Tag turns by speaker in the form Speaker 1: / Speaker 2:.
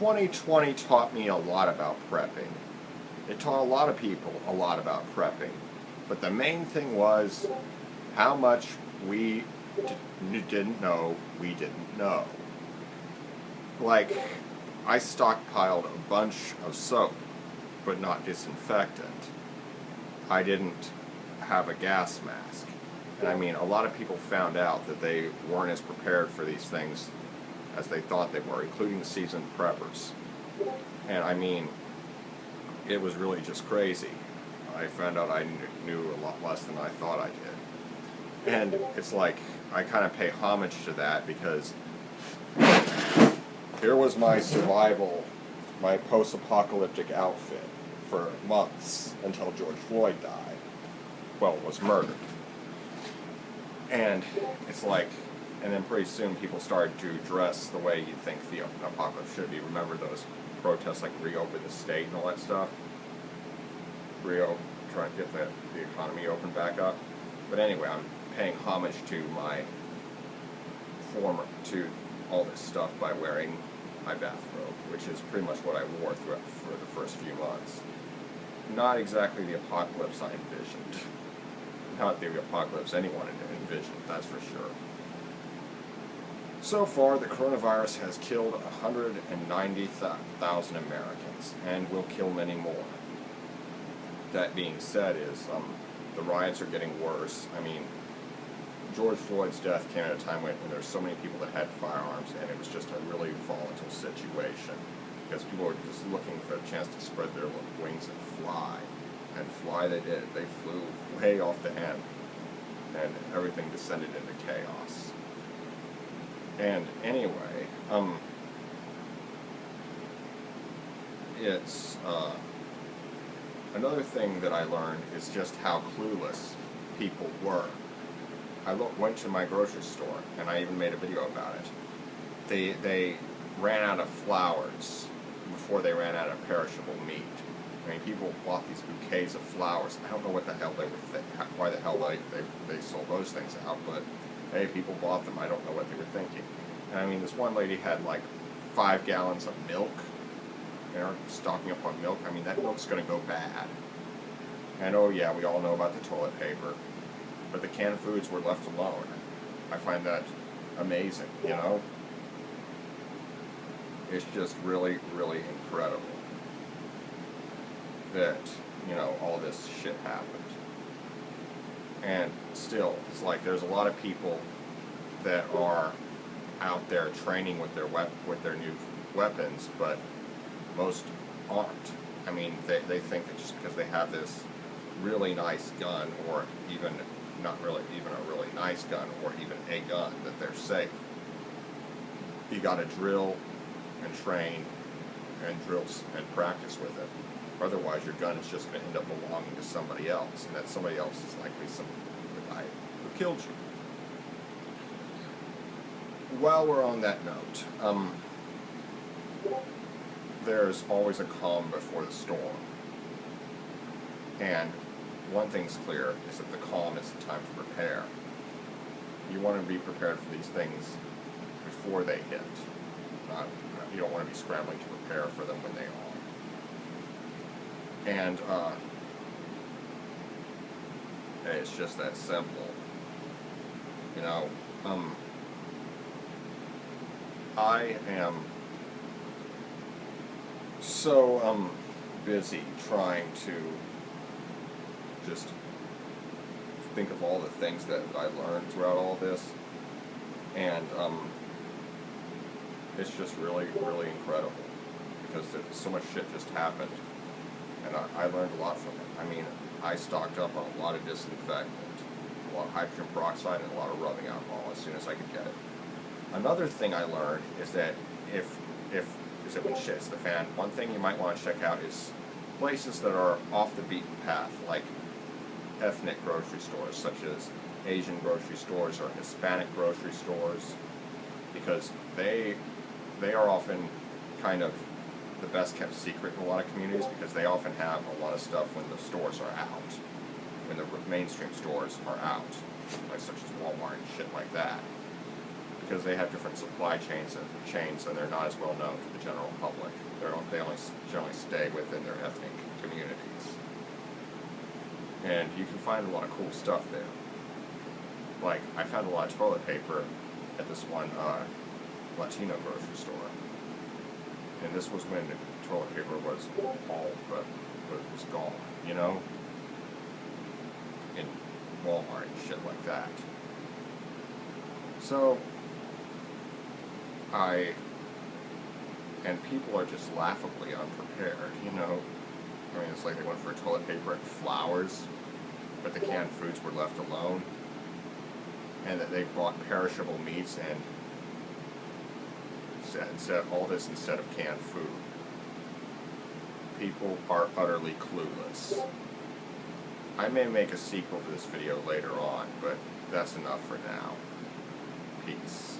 Speaker 1: 2020 taught me a lot about prepping. It taught a lot of people a lot about prepping. But the main thing was how much we didn't know we didn't know. Like, I stockpiled a bunch of soap, but not disinfectant. I didn't have a gas mask. And I mean, a lot of people found out that they weren't as prepared for these things as they thought they were, including the seasoned preppers. And I mean, it was really just crazy. I found out I knew a lot less than I thought I did. And it's like, I kind of pay homage to that because here was my survival, my post-apocalyptic outfit for months until George Floyd died. Well, was murdered. And it's like, and then pretty soon people started to dress the way you think the apocalypse should be. Remember those protests like Reopen the State and all that stuff? Trying to get the economy open back up. But anyway, I'm paying homage to my to all this stuff by wearing my bathrobe, which is pretty much what I wore for the first few months. Not exactly the apocalypse I envisioned. Not the apocalypse anyone envisioned, that's for sure. So far, the coronavirus has killed 190,000 Americans and will kill many more. That being said, the riots are getting worse. I mean, George Floyd's death came at a time when there were so many people that had firearms, and it was just a really volatile situation because people were just looking for a chance to spread their wings and fly. And fly they did. They flew way off the handle, and everything descended into chaos. And anyway, it's another thing that I learned is just how clueless people were. I went to my grocery store, and I even made a video about it. They ran out of flowers before they ran out of perishable meat. I mean, people bought these bouquets of flowers. I don't know what the hell they were why the hell they sold those things out, but hey, people bought them. I don't know what they were thinking. And I mean, this one lady had like 5 gallons of milk. They're stocking up on milk. I mean, that milk's going to go bad. And oh yeah, we all know about the toilet paper. But the canned foods were left alone. I find that amazing, you know? It's just really, really incredible that, you know, all this shit happened. And still, it's like there's a lot of people that are out there training with their new weapons, but most aren't. I mean, they think that just because they have this really nice gun, or even not really even a really nice gun, or even a gun, that they're safe. You got to drill and train and drill and practice with it. Otherwise, your gun is just going to end up belonging to somebody else, and that somebody else is likely the guy who killed you. While we're on that note, there's always a calm before the storm. And one thing's clear, is that the calm is the time to prepare. You want to be prepared for these things before they hit. You don't want to be scrambling to prepare for them when they are. And it's just that simple. You know, I am so busy trying to just think of all the things that I learned throughout all this, and it's just really, really incredible because so much shit just happened, and I learned a lot from it. I mean, I stocked up on a lot of disinfectant, a lot of hydrogen peroxide, and a lot of rubbing alcohol as soon as I could get it. Another thing I learned is that when shit hits the fan, one thing you might want to check out is places that are off the beaten path, like ethnic grocery stores, such as Asian grocery stores or Hispanic grocery stores, because they are often kind of the best kept secret in a lot of communities, because they often have a lot of stuff when the stores are out, when the mainstream stores are out, like such as Walmart and shit like that, because they have different supply chains and they're not as well known to the general public. they only generally stay within their ethnic communities. And you can find a lot of cool stuff there. Like, I found a lot of toilet paper at this one Latino grocery store. And this was when toilet paper was all but was gone, you know? In Walmart and shit like that. So, and people are just laughably unprepared, you know? I mean, it's like they went for toilet paper and flowers, but the canned foods were left alone. And that they bought perishable meats and said all this instead of canned food. People are utterly clueless. I may make a sequel to this video later on, but that's enough for now. Peace.